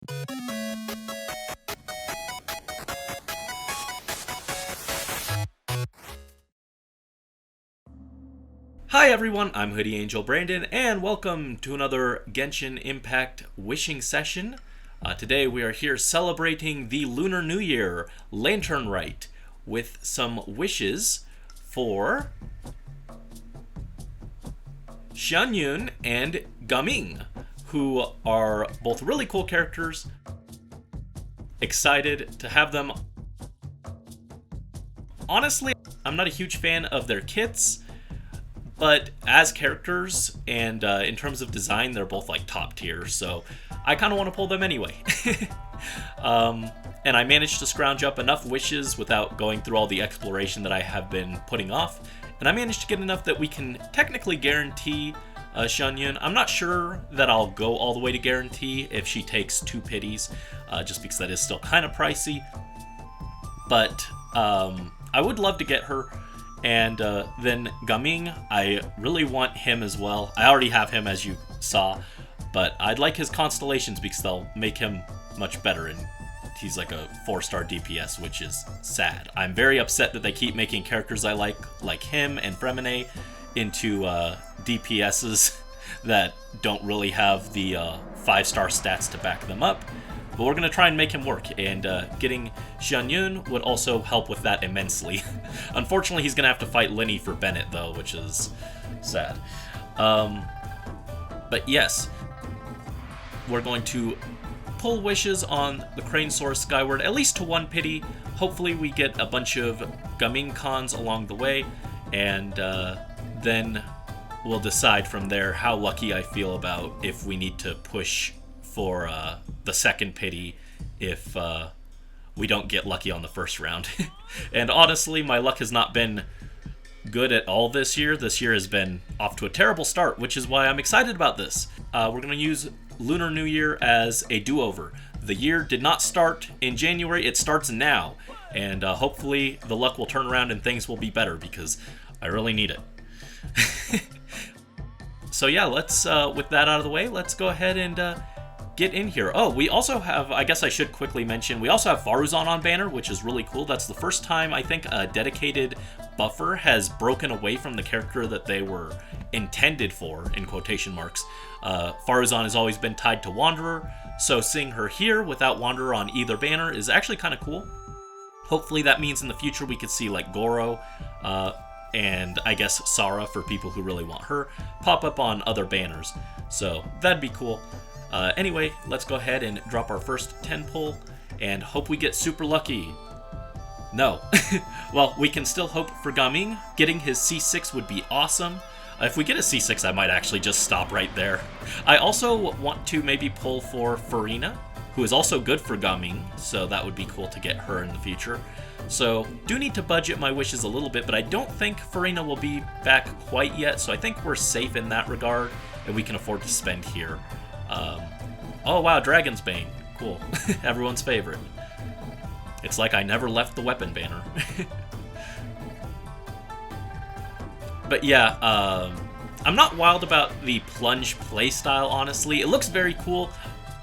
Hi everyone, I'm Hoodie Angel Brandon, and welcome to another Genshin Impact wishing session. Today we are here celebrating the Lunar New Year, Lantern Rite, with some wishes for Xianyun and Gaming, who are both really cool characters. Excited to have them. Honestly, I'm not a huge fan of their kits, but as characters and in terms of design, they're both like top tier, so I kind of want to pull them anyway. And I managed to scrounge up enough wishes without going through all the exploration that I have been putting off, and I managed to get enough that we can technically guarantee Xianyun. I'm not sure that I'll go all the way to guarantee if she takes 2 pities, just because that is still kind of pricey, but I would love to get her. And then Gaming, I really want him as well. I already have him, as you saw, but I'd like his constellations because they'll make him much better, and he's like a 4-star DPS, which is sad. I'm very upset that they keep making characters I like him and Fremine, into DPSs that don't really have the 5-star stats to back them up. But we're going to try and make him work, and getting Xianyun would also help with that immensely. Unfortunately, he's going to have to fight Linny for Bennett, though, which is sad. But yes, we're going to pull wishes on the Crane Soars Skyward, at least to 1 pity. Hopefully we get a bunch of Gaming cons along the way, and then we'll decide from there how lucky I feel about if we need to push for the 2nd pity if we don't get lucky on the 1st round. And honestly, my luck has not been good at all this year. This year has been off to a terrible start, which is why I'm excited about this. We're going to use Lunar New Year as a do-over. The year did not start in January, it starts now. And hopefully the luck will turn around and things will be better, because I really need it. So yeah, let's, with that out of the way, let's go ahead and get in here. Oh, we also have, I guess I should quickly mention, we also have Faruzan on banner, which is really cool. That's the first time I think a dedicated buffer has broken away from the character that they were intended for, in quotation marks. Faruzan has always been tied to Wanderer, so seeing her here without Wanderer on either banner is actually kind of cool. Hopefully that means in the future we could see like Goro, and I guess Sara, for people who really want her, pop up on other banners. So that'd be cool. Anyway, let's go ahead and drop our first 10 pull and hope we get super lucky. No. Well, we can still hope for Gaming. Getting his C6 would be awesome. If we get a C6, I might actually just stop right there. I also want to maybe pull for Farina, who is also good for Gaming, so that would be cool to get her in the future. So, do need to budget my wishes a little bit, but I don't think Farina will be back quite yet, so I think we're safe in that regard, and we can afford to spend here. Oh wow, Dragon's Bane. Cool. Everyone's favorite. It's like I never left the weapon banner. But yeah, I'm not wild about the plunge playstyle, honestly. It looks very cool.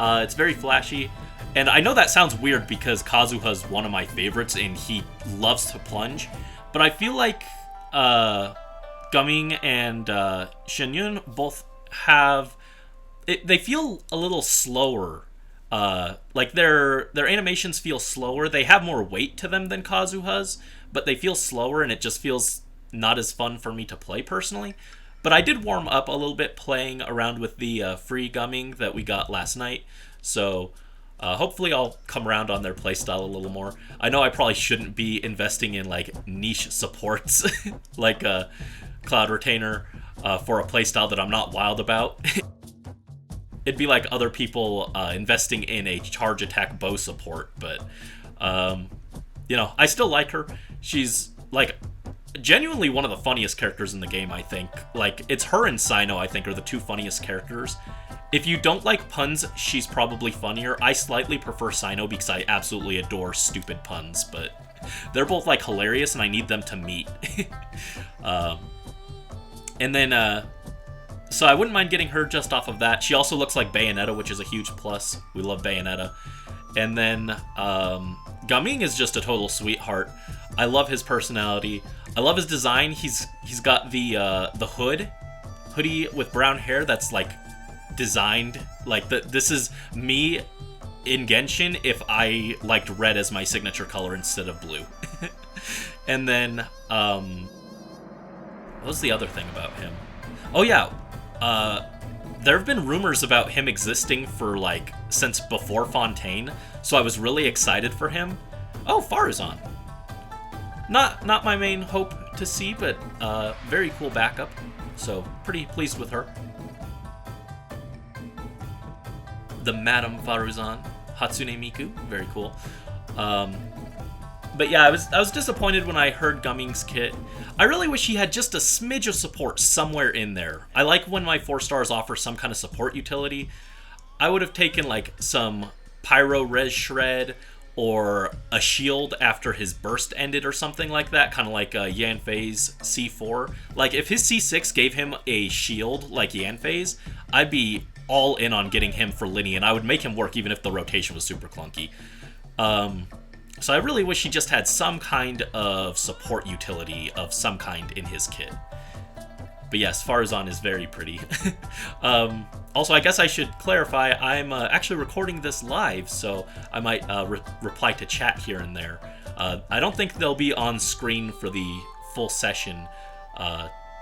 It's very flashy. And I know that sounds weird because Kazuha's one of my favorites and he loves to plunge. But I feel like Gaming and Xianyun both have... they feel a little slower. Like their animations feel slower. They have more weight to them than Kazuha's, but they feel slower and it just feels not as fun for me to play personally. But I did warm up a little bit playing around with the free Gaming that we got last night, so hopefully I'll come around on their playstyle a little more. I know I probably shouldn't be investing in like niche supports like Cloud Retainer for a playstyle that I'm not wild about. It'd be like other people investing in a charge attack bow support, but you know, I still like her. She's like genuinely one of the funniest characters in the game, I think. Like, it's her and Sino, I think, are the 2 funniest characters. If you don't like puns, she's probably funnier. I slightly prefer Sino because I absolutely adore stupid puns, but they're both like hilarious and I need them to meet. And then So I wouldn't mind getting her just off of that. She also looks like Bayonetta, which is a huge plus. We love Bayonetta. And then Gaming is just a total sweetheart. I love his personality. I love his design. He's got the hoodie with brown hair that's like designed like this is me in Genshin if I liked red as my signature color instead of blue. And then what was the other thing about him? Oh yeah, there have been rumors about him existing for like since before Fontaine, so I was really excited for him. Oh, Faruzan. Not my main hope to see, but very cool backup. So pretty pleased with her. The Madame Faruzan, Hatsune Miku, very cool. But yeah, I was disappointed when I heard Gaming's kit. I really wish he had just a smidge of support somewhere in there. I like when my 4-stars offer some kind of support utility. I would have taken like some Pyro Res Shred or a shield after his burst ended or something like that, kind of like Yanfei's C4. Like if his C6 gave him a shield like Yanfei's, I'd be all in on getting him for Linny, and I would make him work even if the rotation was super clunky. So I really wish he just had some kind of support utility of some kind in his kit. But yes, Faruzan is very pretty. Also, I guess I should clarify, I'm actually recording this live, so I might reply to chat here and there. I don't think they'll be on screen for the full session,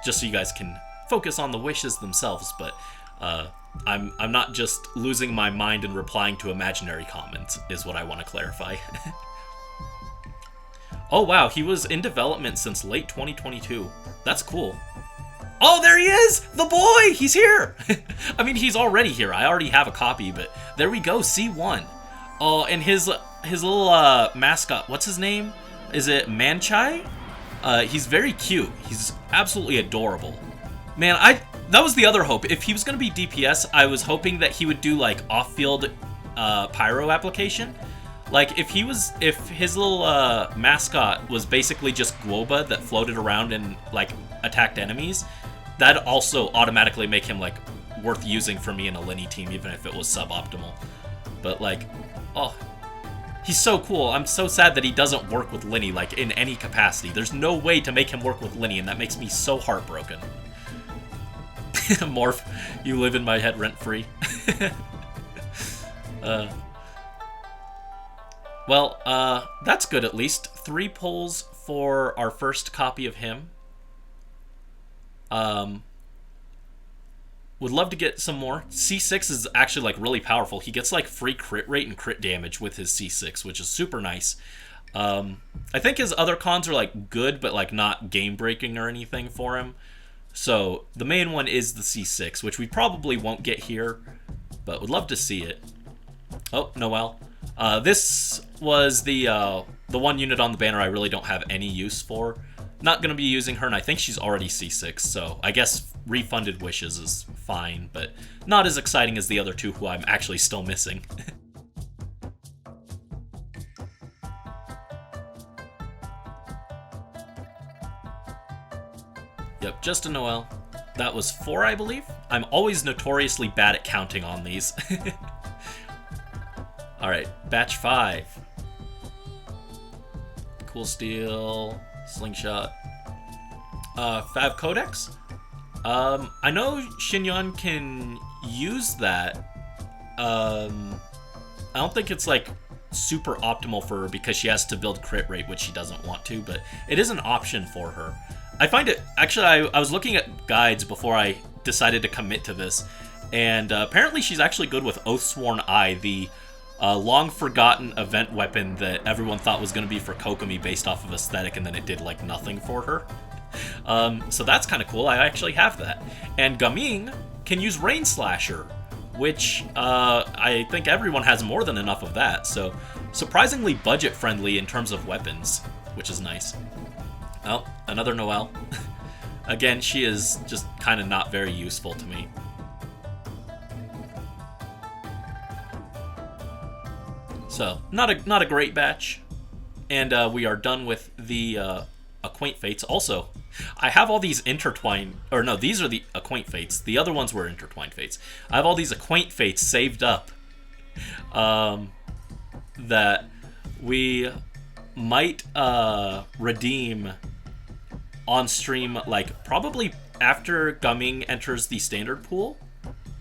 just so you guys can focus on the wishes themselves, but I'm not just losing my mind and replying to imaginary comments, is what I want to clarify. Oh wow, he was in development since late 2022. That's cool. Oh, there he is! The boy! He's here! I mean, he's already here. I already have a copy, but there we go, C1. Oh, and his little mascot, what's his name? Is it Manchai? He's very cute. He's absolutely adorable. Man, that was the other hope. If he was going to be DPS, I was hoping that he would do, like, off-field pyro application. Like, if his little mascot was basically just Guoba that floated around and, like, attacked enemies, that'd also automatically make him, like, worth using for me in a Linny team, even if it was suboptimal. But, like, oh, he's so cool. I'm so sad that he doesn't work with Linny, like, in any capacity. There's no way to make him work with Linny, and that makes me so heartbroken. Morph, you live in my head rent-free. Well, that's good at least. 3 pulls for our first copy of him. Would love to get some more. C6 is actually, like, really powerful. He gets, like, free crit rate and crit damage with his C6, which is super nice. I think his other cons are, like, good, but, like, not game-breaking or anything for him. So, the main one is the C6, which we probably won't get here, but would love to see it. Oh, Noelle. This was the one unit on the banner I really don't have any use for. Not going to be using her, and I think she's already C6, so I guess refunded wishes is fine, but not as exciting as the other two who I'm actually still missing. Yep, just a Noelle. That was 4, I believe. I'm always notoriously bad at counting on these. Alright, batch 5. Cool Steel, Slingshot. Fav Codex? I know Xianyun can use that. I don't think it's, like, super optimal for her because she has to build crit rate, which she doesn't want to, but it is an option for her. I find it... Actually, I was looking at guides before I decided to commit to this, and apparently she's actually good with Oathsworn Eye, the long-forgotten event weapon that everyone thought was going to be for Kokomi based off of aesthetic, and then it did, like, nothing for her. So that's kind of cool. I actually have that. And Gaming can use Rain Slasher, which I think everyone has more than enough of that, so surprisingly budget-friendly in terms of weapons, which is nice. Oh, another Noelle. Again, she is just kind of not very useful to me. So, not a great batch. And we are done with the Acquaint Fates. Also, I have all these intertwined, or no, these are the acquaint fates. The other ones were intertwined fates. I have all these acquaint fates saved up that we might redeem on stream, like probably after Gaming enters the standard pool.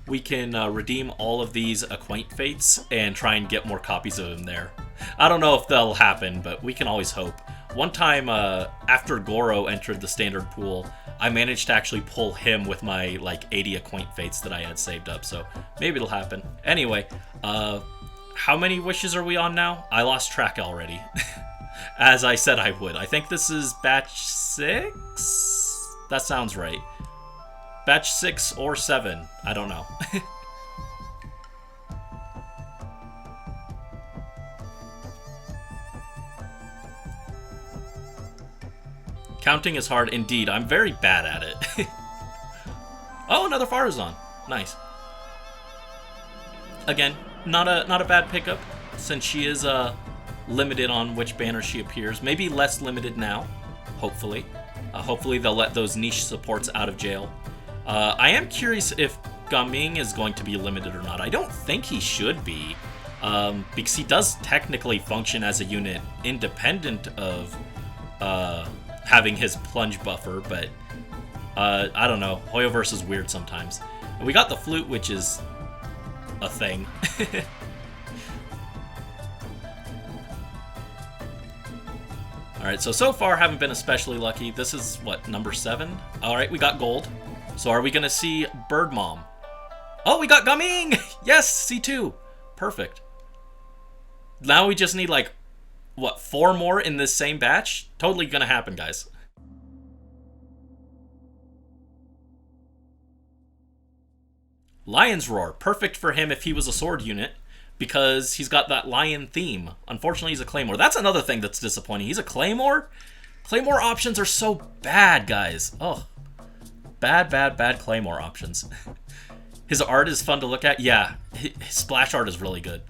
We can redeem all of these acquaint fates and try and get more copies of them there. I don't know if that'll happen, but we can always hope. One time after Goro entered the standard pool, I managed to actually pull him with my like 80 acquaint fates that I had saved up, so maybe it'll happen. Anyway, how many wishes are we on now? I lost track already. As I said I would. I think this is batch 6? That sounds right. Batch 6 or 7. I don't know. Counting is hard indeed. I'm very bad at it. Oh, another Farazan. Nice. Again, not a bad pickup, since she is limited on which banner she appears. Maybe less limited now, hopefully. Hopefully they'll let those niche supports out of jail. I am curious if Gaming is going to be limited or not. I don't think he should be, because he does technically function as a unit independent of having his plunge buffer, but I don't know. Hoyoverse is weird sometimes. And we got the flute, which is a thing. Alright, so far haven't been especially lucky. This is, what, number 7? Alright, we got gold. So are we going to see Bird Mom? Oh, we got Gaming! Yes, C2. Perfect. Now we just need, like, what, 4 more in this same batch? Totally going to happen, guys. Lion's Roar. Perfect for him if he was a sword unit, because he's got that lion theme. Unfortunately, he's a Claymore. That's another thing that's disappointing. He's a Claymore? Claymore options are so bad, guys. Oh, bad Claymore options. His art is fun to look at. Yeah, his splash art is really good.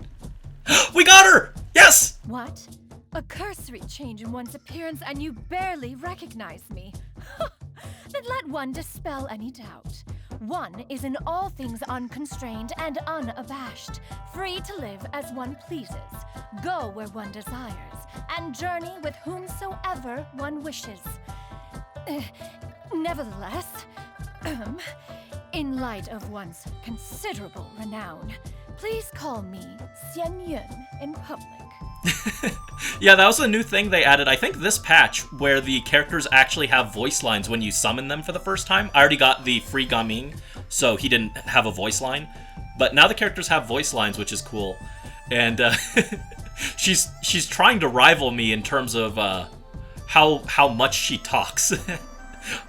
We got her! Yes! What? A cursory change in one's appearance and you barely recognize me. Then let one dispel any doubt. One is in all things unconstrained and unabashed, free to live as one pleases, go where one desires, and journey with whomsoever one wishes. Nevertheless, in light of one's considerable renown, please call me Xianyun in public. Yeah, that was a new thing they added. I think this patch, where the characters actually have voice lines when you summon them for the first time. I already got the free Gaming, so he didn't have a voice line. But now the characters have voice lines, which is cool. And she's trying to rival me in terms of how much she talks.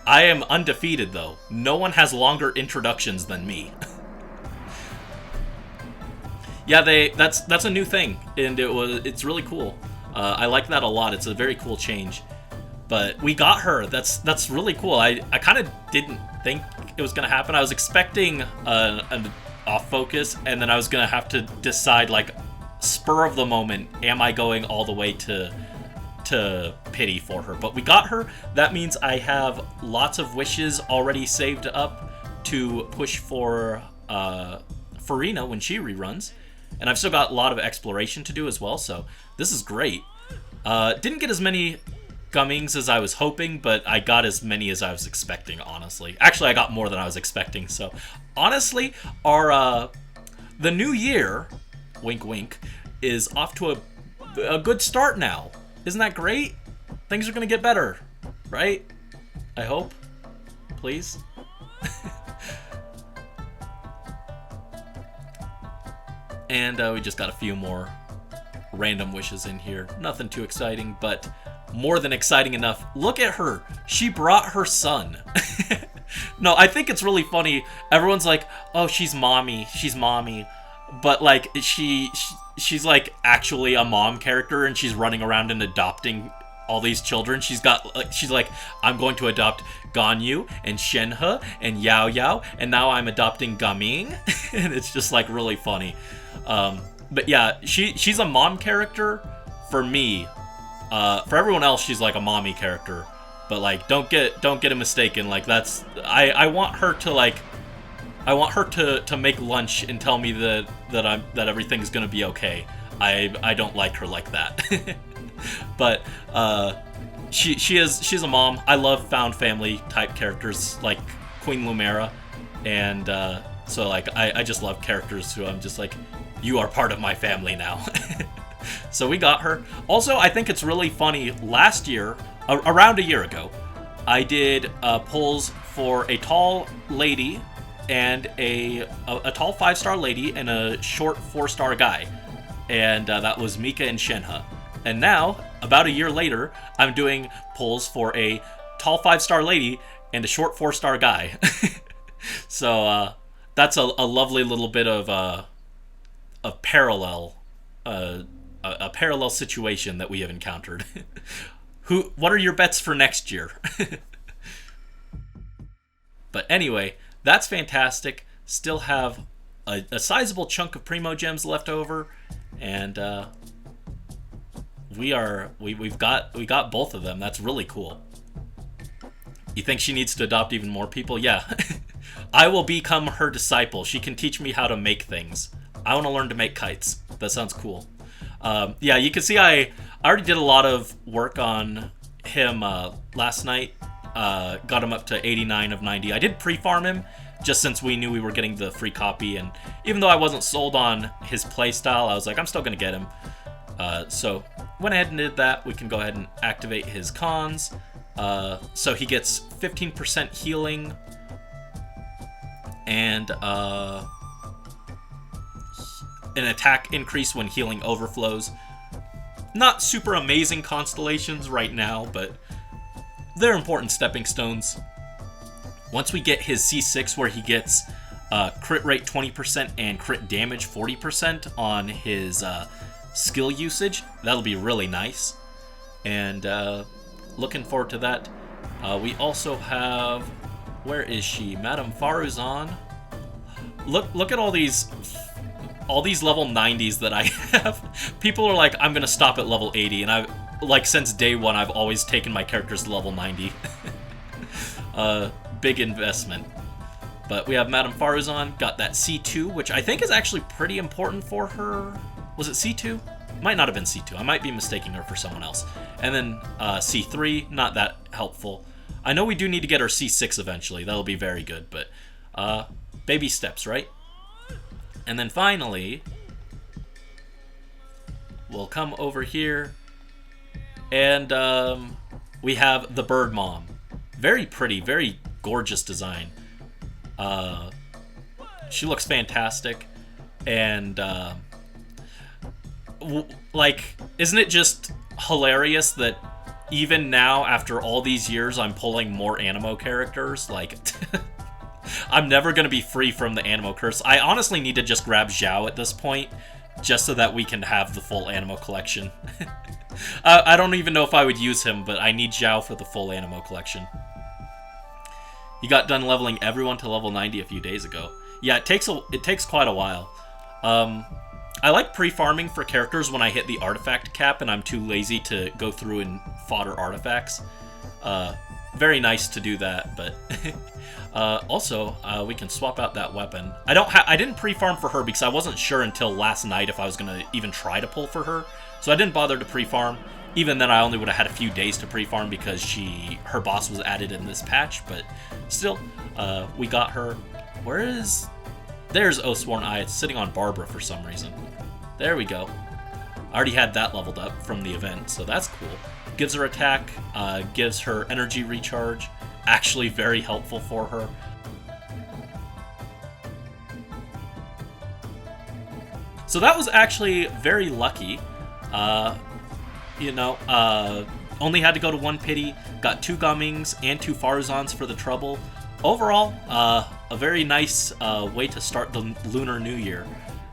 I am undefeated, though. No one has longer introductions than me. Yeah, that's a new thing, and it's really cool. I like that a lot. It's a very cool change. But we got her. That's really cool. I kind of didn't think it was gonna happen. I was expecting an off focus, and then I was gonna have to decide, like, spur of the moment, am I going all the way to pity for her? But we got her. That means I have lots of wishes already saved up to push for Farina when she reruns. And I've still got a lot of exploration to do as well, so this is great. Didn't get as many Gamings as I was hoping, but I got as many as I was expecting, honestly. Actually, I got more than I was expecting, so honestly, the new year, wink wink, is off to a good start now. Isn't that great? Things are gonna get better, right? I hope. Please. And we just got a few more random wishes in here. Nothing too exciting, but more than exciting enough. Look at her. She brought her son. No, I think it's really funny. Everyone's like, oh, she's mommy. She's mommy. But, like, she's like, actually a mom character, and she's running around and adopting all these children. She's like, I'm going to adopt Ganyu and Shenhe and Yao Yao, and now I'm adopting Gaming. And it's just, like, really funny. But yeah, she's a mom character for me. For everyone else, she's like a mommy character. But like, don't get it mistaken. Like that's I want her to like I want her to make lunch and tell me that everything's gonna be okay. I don't like her like that. But she's a mom. I love found family type characters like Queen Lumera, and so like I just love characters who I'm just like, you are part of my family now. So we got her. Also, I think it's really funny. Last year, around a year ago, I did pulls for a tall lady and a tall 5-star lady and a short 4-star guy, and that was Mika and Shenhe. And now, about a year later, I'm doing pulls for a tall 5-star lady and a short 4-star guy. So that's a lovely little bit of a parallel situation that we have encountered. What are your bets for next year? But anyway, that's fantastic. Still have a sizable chunk of Primo Gems left over, and we got both of them. That's really cool. You think she needs to adopt even more people? Yeah. I will become her disciple. She can teach me how to make things. I want to learn to make kites. That sounds cool. Yeah, you can see I already did a lot of work on him last night. Got him up to 89 of 90. I did pre-farm him just since we knew we were getting the free copy, and even though I wasn't sold on his playstyle, I was like, I'm still going to get him. So went ahead and did that. We can go ahead and activate his cons. So he gets 15% healing and an attack increase when healing overflows. Not super amazing constellations right now, but they're important stepping stones. Once we get his C6 where he gets crit rate 20% and crit damage 40% on his skill usage, that'll be really nice. And looking forward to that. We also have, where is she? Madame Faruzan. Look at all these level 90s that I have. People are like, I'm gonna stop at level 80, and I've like since day one I've always taken my characters to level 90. Big investment. But we have Madame Faruzan, got that C2, which I think is actually pretty important for her. Was it C2? Might not have been C2. I might be mistaking her for someone else. And then C3, not that helpful. I know we do need to get our C6 eventually. That'll be very good, but baby steps, right? And then finally, we'll come over here, and we have the Bird Mom. Very pretty, very gorgeous design. She looks fantastic, and like, isn't it just hilarious that even now, after all these years, I'm pulling more Animo characters? Like, I'm never going to be free from the Animo curse. I honestly need to just grab Xiao at this point, just so that we can have the full Animo collection. I don't even know if I would use him, but I need Xiao for the full Animo collection. You got done leveling everyone to level 90 a few days ago. Yeah, it takes quite a while. I like pre-farming for characters when I hit the artifact cap and I'm too lazy to go through and fodder artifacts. Very nice to do that, but also we can swap out that weapon. I didn't pre-farm for her because I wasn't sure until last night if I was gonna even try to pull for her, so I didn't bother to pre-farm. Even then, I only would have had a few days to pre-farm because her boss was added in this patch, but still, we got her. There's Oathsworn Eye. It's sitting on Barbara for some reason. There we go. I already had that leveled up from the event, so that's cool. Gives her attack, gives her energy recharge. Actually very helpful for her. So that was actually very lucky. Only had to go to one pity, got 2 Gummings and 2 Faruzans for the trouble. Overall, a very nice way to start the Lunar New Year.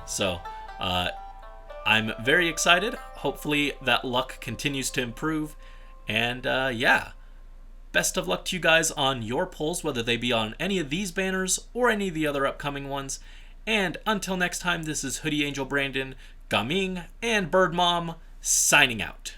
So, I'm very excited. Hopefully that luck continues to improve. And yeah, best of luck to you guys on your pulls, whether they be on any of these banners or any of the other upcoming ones. And until next time, this is Hoodie Angel Brandon, Gaming, and Bird Mom signing out.